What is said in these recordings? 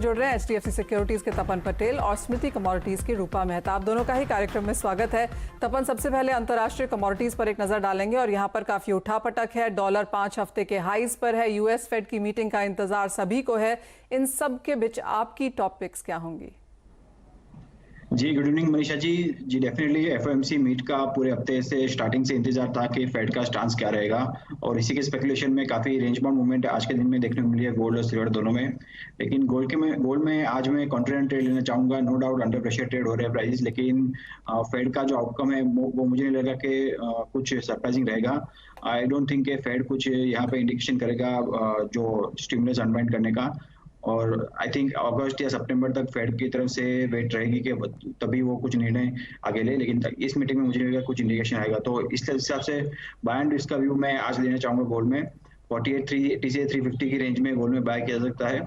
जुड़ रहे हैं एचडीएफसी सिक्योरिटीज के तपन पटेल और स्मृति कमोडिटीज की रूपा मेहता। आप दोनों का ही कार्यक्रम में स्वागत है। तपन, सबसे पहले अंतर्राष्ट्रीय कमोडिटीज पर एक नजर डालेंगे और यहाँ पर काफी उठापटक है। डॉलर 5 हफ्ते के हाईज पर है। यूएस फेड की मीटिंग का इंतजार सभी को है। इन सब के बीच आपकी टॉपिक्स क्या होंगी? जी, good evening Manisha ji. Definitely FOMC meet का पूरे हफ्ते से स्टार्टिंग से इंतजार था कि फेड का स्टांस क्या रहेगा, और इसी के स्पेकुलेशन में काफी रेंज बाउंड मूवमेंट आज के दिन में देखने को मिली है गोल्ड और सिल्वर दोनों में। लेकिन गोल्ड में आज मैं कॉन्फिडेंट ट्रेड लेना चाहूंगा। No doubt under pressure trade हो रहे हैं प्राइस, लेकिन फेड का जो आउटकम है वो मुझे नहीं लगा कि कुछ सरप्राइजिंग रहेगा। आई डोंट थिंक फेड कुछ यहाँ पे इंडिकेशन करेगा जो स्टिमुलस अनवाइंड करने का, और आई थिंक अगस्त या सितंबर तक फेड की तरफ से वेट रहेगी कि तभी वो कुछ निर्णय आगे ले। लेकिन इस मीटिंग में मुझे लगेगा कुछ इंडिकेशन आएगा, तो इस हिसाब से बाय एंड रिस्क का व्यू मैं आज लेना चाहूंगा। गोल्ड में 48,380 से 350 की रेंज में गोल्ड में बाय किया जा सकता है।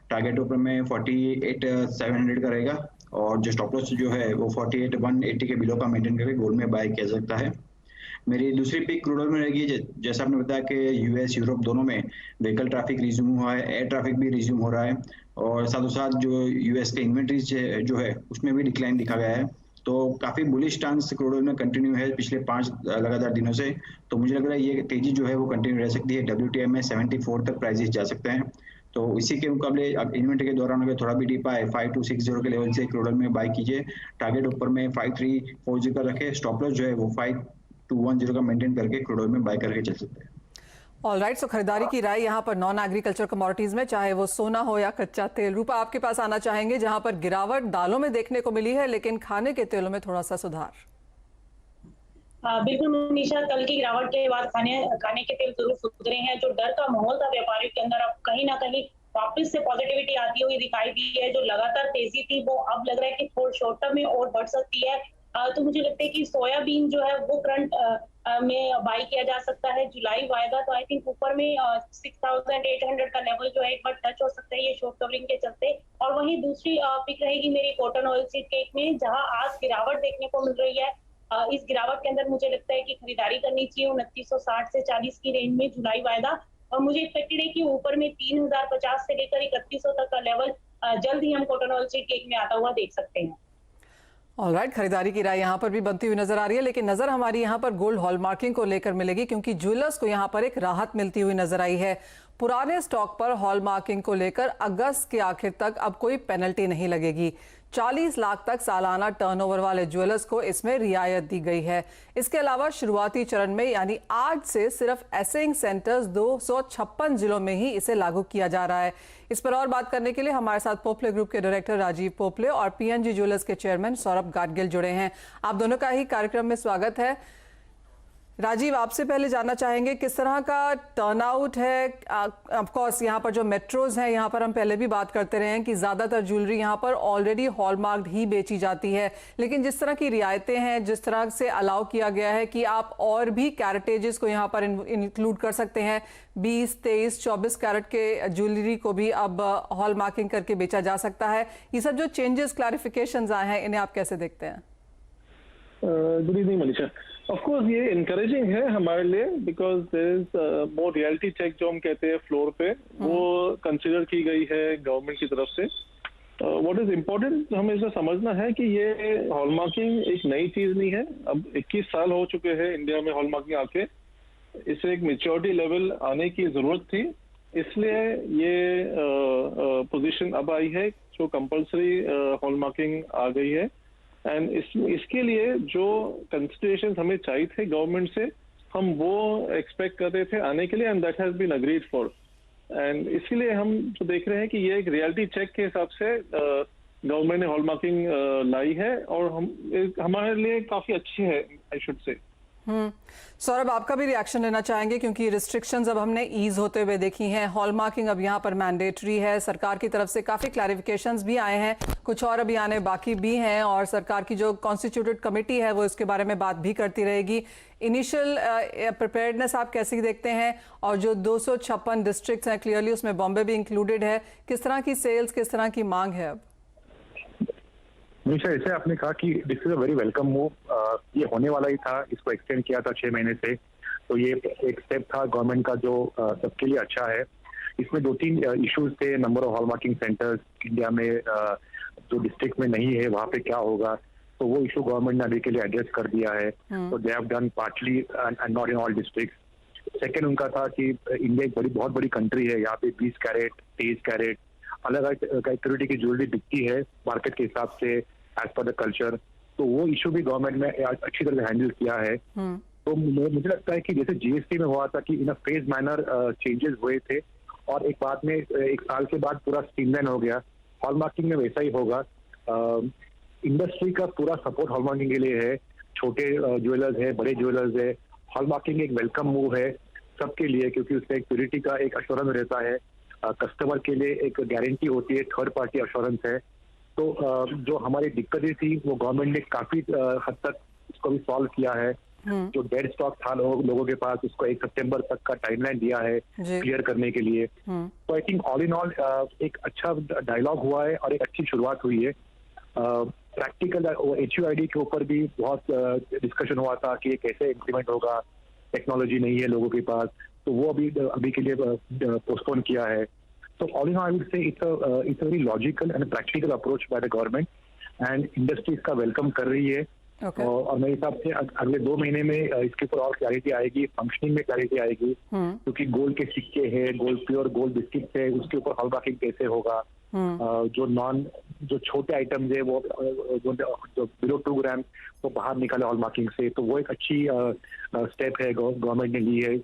टारगेट ऊपर में 48,700 का रहेगा, और जो स्टॉप लॉस जो है वो 48,180 के बिलो का मेंटेन करके गोल्ड में बाय किया जा सकता है। मेरी दूसरी पिक क्रूड ऑयल में रहेगी। जैसा आपने बताया कि यूएस यूरोप दोनों में व्हीकल ट्रैफिक रिज्यूम हुआ है, एयर ट्रैफिक भी रिज्यूम हो रहा है, और साथ ही साथ जो यूएस के इन्वेंट्रीज जो है उसमें भी डिक्लाइन दिखा गया है। तो काफी बुलिश स्टांस क्रूड ऑयल में कंटिन्यू है पिछले 5 लगातार दिनों से। तो मुझे लग रहा है ये तेजी जो है वो कंटिन्यू रह सकती है। WTI में 74 तक प्राइसेस जा सकते हैं। तो इसी के मुकाबले इन्वेंट्री के दौरान अगर थोड़ा भी डीप आए 5260 के लेवल से क्रूड ऑयल में बाय कीजिए। टारगेट ऊपर में 5340 का रखे। स्टॉप लॉस जो है वो 5210 का मेंटेन करके क्रूड ऑयल में बाय करके चल सकते हैं। ऑलराइट, सो खरीदारी की राय यहाँ पर नॉन एग्रीकल्चर कमोडिटीज में, चाहे वो सोना हो या कच्चा तेल। रूपा, आपके पास आना चाहेंगे, जहां पर गिरावट दालों में देखने को मिली है लेकिन खाने के तेलों में थोड़ा सा सुधार। बिल्कुल मनीषा, कल की गिरावट के बाद खाने के तेल जरूर सुधरे हैं। जो डर का माहौल था व्यापारियों के अंदर, अब कहीं ना कहीं वापस से पॉजिटिविटी आती हुई दिखाई दी है। जो लगातार तेजी थी वो अब लग रहा है कि थोड़ा शॉर्ट टर्म में और बढ़ सकती है। तो मुझे लगता है कि सोयाबीन जो है वो करंट में बाई किया जा सकता है। जुलाई वायदा तो आई थिंक ऊपर में 6,800 का लेवल जो है एक बार टच हो सकता है ये शॉर्ट कवरिंग के चलते। और वहीं दूसरी पिक रहेगी मेरी कॉटन ऑयल सीड केक में, जहां आज गिरावट देखने को मिल रही है। इस गिरावट के अंदर मुझे लगता है कि खरीदारी करनी चाहिए 2960 से 40 की रेंज में जुलाई वायदा। और मुझे एक्सपेक्टेड है कि ऊपर में 3050 से लेकर 3100 तक का लेवल जल्द ही हम कॉटन ऑयल सीड केक में आता हुआ देख सकते हैं। ऑलराइट, खरीदारी की राय यहाँ पर भी बनती हुई नजर आ रही है, लेकिन नजर हमारी यहाँ पर गोल्ड हॉलमार्किंग को लेकर मिलेगी, क्योंकि ज्वेलर्स को यहाँ पर एक राहत मिलती हुई नजर आई है। पुराने स्टॉक पर हॉलमार्किंग को लेकर अगस्त के आखिर तक अब कोई पेनल्टी नहीं लगेगी। 40 लाख तक सालाना टर्नओवर वाले ज्वेलर्स को इसमें रियायत दी गई है। इसके अलावा शुरुआती चरण में यानी आज से सिर्फ एसेइंग सेंटर्स 256 जिलों में ही इसे लागू किया जा रहा है। इस पर और बात करने के लिए हमारे साथ पोपले ग्रुप के डायरेक्टर राजीव पोपले और PNG ज्वेलर्स के चेयरमैन सौरभ गाडगिल जुड़े हैं। आप दोनों का ही कार्यक्रम में स्वागत है। राजीव, आपसे पहले जानना चाहेंगे किस तरह का टर्नआउट है। ऑफ कोर्स यहाँ पर जो मेट्रोज हैं, यहाँ पर हम पहले भी बात करते रहे हैं कि ज़्यादातर ज्वेलरी यहाँ पर ऑलरेडी हॉलमार्क्ड ही बेची जाती है, लेकिन जिस तरह की रियायतें हैं, जिस तरह से अलाउ किया गया है कि आप और भी कैरेटेजेस को यहाँ पर इंक्लूड कर सकते हैं, 20, 23, 24 कैरेट के ज्वेलरी को भी अब हॉलमार्किंग करके बेचा जा सकता है। ये सब जो चेंजेस, क्लैरिफिकेशंस आए हैं, इन्हें आप कैसे देखते हैं? Good evening Manisha. Of course ये इनकरेजिंग है हमारे लिए, because there is more reality check जो हम कहते हैं फ्लोर पे, वो कंसीडर की गई है गवर्नमेंट की तरफ से। व्हाट इज इम्पोर्टेंट हमें इसे समझना है कि ये हॉलमार्किंग एक नई चीज नहीं है। अब 21 साल हो चुके हैं इंडिया में हॉलमार्किंग आके। इसे एक मेच्योरिटी लेवल आने की जरूरत थी, इसलिए ये पोजीशन अब आई है जो कंपल्सरी हॉलमार्किंग आ गई है। एंड इसके लिए जो कंसिडरेशन हमें चाहिए थे गवर्नमेंट से, हम वो एक्सपेक्ट कर रहे थे आने के लिए, and that has been agreed for. And इसीलिए हम जो देख रहे हैं कि ये एक रियलिटी चेक के हिसाब से गवर्नमेंट ने हॉलमार्किंग लाई है, और हमारे लिए काफी अच्छी है आई शुड से। सौरभ, आपका भी रिएक्शन लेना चाहेंगे, क्योंकि रिस्ट्रिक्शंस अब हमने ईज होते हुए देखी हैं। हॉलमार्किंग अब यहाँ पर मैंडेटरी है। सरकार की तरफ से काफी क्लैरिफिकेशंस भी आए हैं, कुछ और अभी आने बाकी भी हैं, और सरकार की जो कॉन्स्टिट्यूटेड कमेटी है वो इसके बारे में बात भी करती रहेगी। इनिशियल प्रिपेयर्डनेस आप कैसे देखते हैं? और जो 256 डिस्ट्रिक्ट्स हैं, क्लियरली उसमें बॉम्बे भी इंक्लूडेड है, किस तरह की सेल्स, किस तरह की मांग है अब? मनीषा, जैसे आपने कहा कि this is a very welcome move. ये होने वाला ही था, इसको एक्सटेंड किया था 6 महीने से, तो ये एक स्टेप था गवर्नमेंट का जो सबके लिए अच्छा है। इसमें 2-3 इश्यूज थे, number of hallmarking centres India में जो डिस्ट्रिक्ट में नहीं है वहाँ पे क्या होगा, तो वो इशू गवर्नमेंट ने अभी के लिए एड्रेस कर दिया है। तो they have done partly and not in all district. Second उनका था कि इंडिया एक बहुत बड़ी कंट्री है, यहाँ पे 20 कैरेट 23 कैरेट अलग अलग कैटेगरी की ज्वेलरी बिकती है मार्केट के हिसाब से एज पर द कल्चर, तो वो इशू भी गवर्नमेंट ने अच्छी तरह से हैंडल किया है। तो मुझे लगता है कि जैसे जीएसटी में हुआ था कि इन अ फेज मैनर चेंजेस हुए थे और एक बाद में 1 साल के बाद पूरा स्ट्रीमलाइन हो गया, हॉलमार्किंग में वैसा ही होगा। इंडस्ट्री का पूरा सपोर्ट हॉलमार्किंग के लिए है, छोटे ज्वेलर्स है, बड़े ज्वेलर्स है, हॉलमार्किंग एक वेलकम मूव है सबके लिए, क्योंकि उससे एक प्योरिटी का एक अश्योरेंस रहता है, कस्टमर के लिए एक गारंटी होती है, थर्ड पार्टी अश्योरेंस है। तो जो हमारी दिक्कतें थी वो गवर्नमेंट ने काफी हद तक उसको भी सॉल्व किया है। जो डेड स्टॉक था लोगों के पास, उसको 1 सितंबर तक का टाइमलाइन दिया है क्लियर करने के लिए। तो I think all in all एक अच्छा डायलॉग हुआ है और एक अच्छी शुरुआत हुई है। प्रैक्टिकल HUID के ऊपर भी बहुत डिस्कशन हुआ था कि ये कैसे इम्प्लीमेंट होगा, टेक्नोलॉजी नहीं है लोगों के पास, तो वो अभी के लिए पोस्टपोन किया है। तो all in all I would say it's a very logical and practical approach by the government and industry इसका वेलकम कर रही है। और मेरे हिसाब से अगले 2 महीने में इसके ऊपर और क्लैरिटी आएगी, फंक्शनिंग में क्लैरिटी आएगी, क्योंकि गोल्ड के सिक्के हैं, गोल्ड प्योर गोल्ड बिस्किट है, उसके ऊपर हॉलमार्किंग कैसे होगा। जो छोटे आइटम्स है वो जो बिलो 2 ग्राम वो बाहर निकाले हॉलमार्किंग से, तो वो एक अच्छी स्टेप है गवर्नमेंट ने ली है।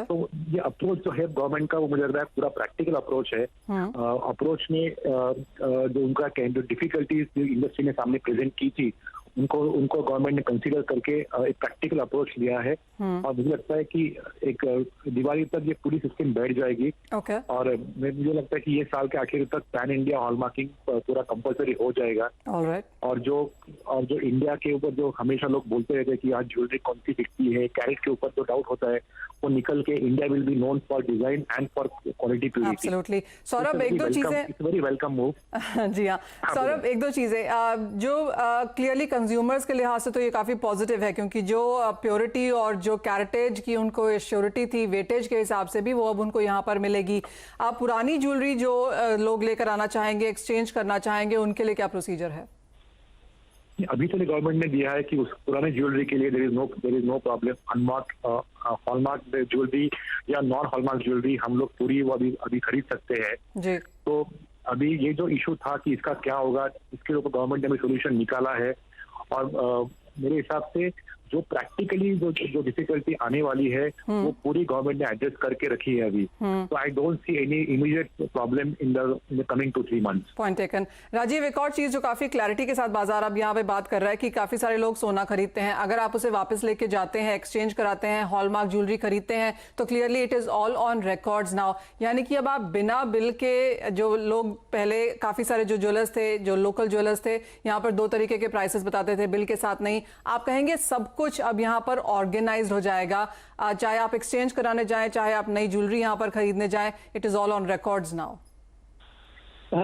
तो ये अप्रोच जो है गवर्नमेंट का वो मुझे लगता है पूरा प्रैक्टिकल अप्रोच है। अप्रोच में जो उनका जो डिफिकल्टीज इंडस्ट्री ने सामने प्रेजेंट की थी उनको गवर्नमेंट ने कंसीडर करके एक प्रैक्टिकल अप्रोच लिया है। और मुझे लगता है कि एक दिवाली तक ये पूरी सिस्टम बैठ जाएगी। और मुझे लगता है कि ये साल के आखिर तक पैन इंडिया हॉलमार्किंग पूरा कंपलसरी हो जाएगा। और जो इंडिया के ऊपर जो हमेशा लोग बोलते रहते हैं कि आज ज्वेलरी कौन सी बिकती है, कैरेट के ऊपर जो डाउट होता है वो निकल के India will be known for design and for quality purity. Absolutely. Saurabh, एक दो चीजें, इट्स वेरी वेलकम मूव। जी हाँ सौरभ, एक दो चीजें जो क्लियरली कंज्यूमर्स के लिहाज से तो ये काफी पॉजिटिव है, क्योंकि जो प्योरिटी और जो कैरेटेज की उनको श्योरिटी थी वेटेज के हिसाब से भी, वो अब उनको यहाँ पर मिलेगी। आप पुरानी ज्वेलरी जो लोग लेकर आना चाहेंगे, एक्सचेंज करना चाहेंगे, उनके लिए क्या प्रोसीजर है? अभी तो गवर्नमेंट ने दिया है कि उस पुराने ज्वेलरी के लिए there is no problem. Unmark hallmark jewellery या नॉन हॉलमार्क ज्वेलरी हम लोग पूरी वो अभी खरीद सकते हैं जी। तो अभी ये जो इशू था कि इसका क्या होगा, इसके ऊपर गवर्नमेंट ने अभी सोल्यूशन निकाला है। और मेरे हिसाब से जो प्रैक्टिकली जो डिफिकल्टी आने वाली है वो पूरी गवर्नमेंट ने एड्रेस करके रखी है अभी। तो I don't see any immediate problem in the coming 2-3 months. Point taken. Rajiv, एक और चीज जो काफी क्लैरिटी के साथ बाजार अब यहाँ पे बात कर रहा है कि काफी सारे लोग सोना खरीदते हैं, अगर आप उसे वापस लेके जाते हैं, एक्सचेंज कराते हैं, हॉलमार्क ज्वेलरी खरीदते हैं, तो clearly it is all on records now. यानी कि अब आप बिना बिल के, जो लोग पहले काफी सारे जो ज्वेलर्स थे, जो लोकल ज्वेलर्स थे, यहाँ पर 2 तरीके के प्राइसेस बताते थे, बिल के साथ नहीं, आप कहेंगे सब कुछ अब यहाँ पर ऑर्गेनाइज्ड हो जाएगा, चाहे आप एक्सचेंज कराने जाएं, चाहे आप नई ज्वेलरी यहाँ पर खरीदने जाएं, it is all on records now.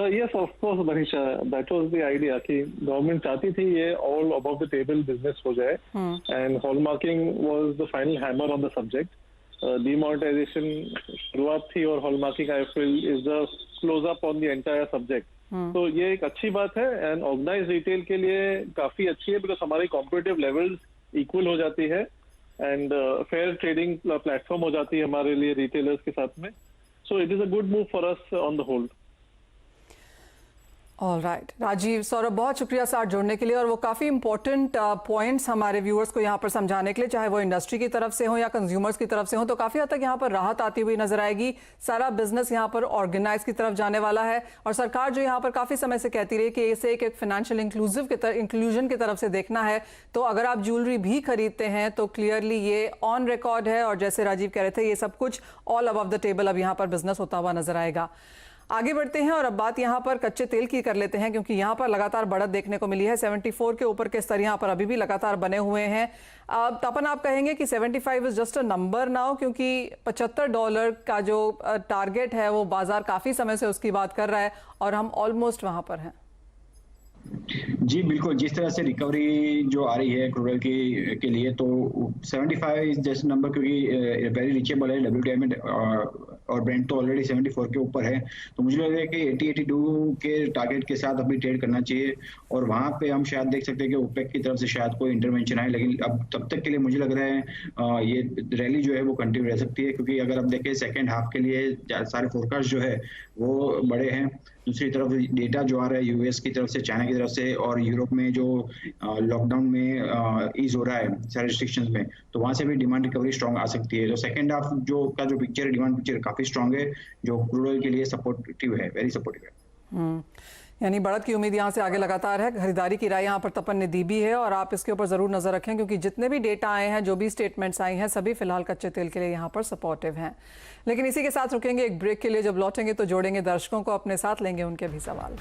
Yes of course Manisha, that was the idea कि गवर्नमेंट चाहती थी ये all above the table business हो जाए, and hallmarking was the final hammer on the subject. Demonetisation शुरुआत थी और hallmarking I feel is the close up on the entire subject. तो ये एक अच्छी बात है एंड ऑर्गेनाइज्ड रिटेल के लिए काफी अच्छी है, बिकॉज हमारी कॉम्पिटिटिव लेवल्स इक्वल हो जाती है एंड फेयर ट्रेडिंग प्लेटफॉर्म हो जाती है हमारे लिए रिटेलर्स के साथ में। So it is a good move for us on the whole. Alright Rajiv, Saurabh, बहुत शुक्रिया साथ जोड़ने के लिए, और वो काफ़ी इंपॉर्टेंट पॉइंट्स हमारे व्यूअर्स को यहाँ पर समझाने के लिए, चाहे वो इंडस्ट्री की तरफ से हो या कंज्यूमर्स की तरफ से हो, तो काफ़ी हद तक यहाँ पर राहत आती हुई नजर आएगी। सारा बिजनेस यहाँ पर ऑर्गेनाइज की तरफ जाने वाला है, और सरकार जो यहाँ पर काफ़ी समय से कहती रही कि इसे एक फाइनेंशियल इंक्लूजन की तरफ से देखना है, तो अगर आप ज्वेलरी भी खरीदते हैं तो क्लियरली ये ऑन रिकॉर्ड है, और जैसे राजीव कह रहे थे ये सब कुछ ऑल अबव द टेबल अब यहाँ पर बिजनेस होता हुआ नजर आएगा। आगे बढ़ते हैं और अब बात यहाँ पर कच्चे तेल की कर लेते हैं, क्योंकि यहाँ पर लगातार बढ़त देखने को मिली है। 74 के ऊपर के स्तर यहाँ पर अभी भी लगातार बने हुए हैं। तपन, आप कहेंगे कि 75 is just a number now, क्योंकि $75 का जो टारगेट है वो बाजार काफी समय से उसकी बात कर रहा है और हम ऑलमोस्ट वहां पर हैं। जी बिल्कुल, जिस तरह से रिकवरी जो आ रही है क्रूड ऑयल के लिए, तो 75 जैसे नंबर क्योंकि वेरी रीचेबल है। WTI में और ब्रेंट तो ऑलरेडी 74 के ऊपर है, तो मुझे लग रहा है कि 80-82 के टारगेट के साथ अभी ट्रेड करना चाहिए और वहां पे हम शायद देख सकते हैं कि ओपेक की तरफ से शायद कोई इंटरवेंशन आए, लेकिन अब तब तक के लिए मुझे लग रहा है ये रैली जो है वो कंटिन्यू रह सकती है, क्योंकि अगर आप देखें सेकेंड हाफ के लिए सारे फोरकास्ट जो है वो बड़े हैं। दूसरी तरफ डेटा जो आ रहा है यूएस की तरफ से, चाइना की तरफ से और यूरोप में जो लॉकडाउन में ईज हो रहा है सारे रिस्ट्रिक्शंस में, तो वहां से भी डिमांड रिकवरी स्ट्रांग आ सकती है। तो सेकंड हाफ जो पिक्चर है, डिमांड पिक्चर काफी स्ट्रांग है, जो क्रूड ऑयल के लिए सपोर्टिव है, वेरी सपोर्टिव है। यानी बढ़त की उम्मीद यहाँ से आगे लगातार है। खरीदारी की राय यहाँ पर तपन ने दी भी है और आप इसके ऊपर जरूर नजर रखें, क्योंकि जितने भी डेटा आए हैं, जो भी स्टेटमेंट्स आई हैं, सभी फिलहाल कच्चे तेल के लिए यहाँ पर सपोर्टिव हैं। लेकिन इसी के साथ रुकेंगे एक ब्रेक के लिए, जब लौटेंगे तो जोड़ेंगे दर्शकों को अपने साथ, लेंगे उनके भी सवाल।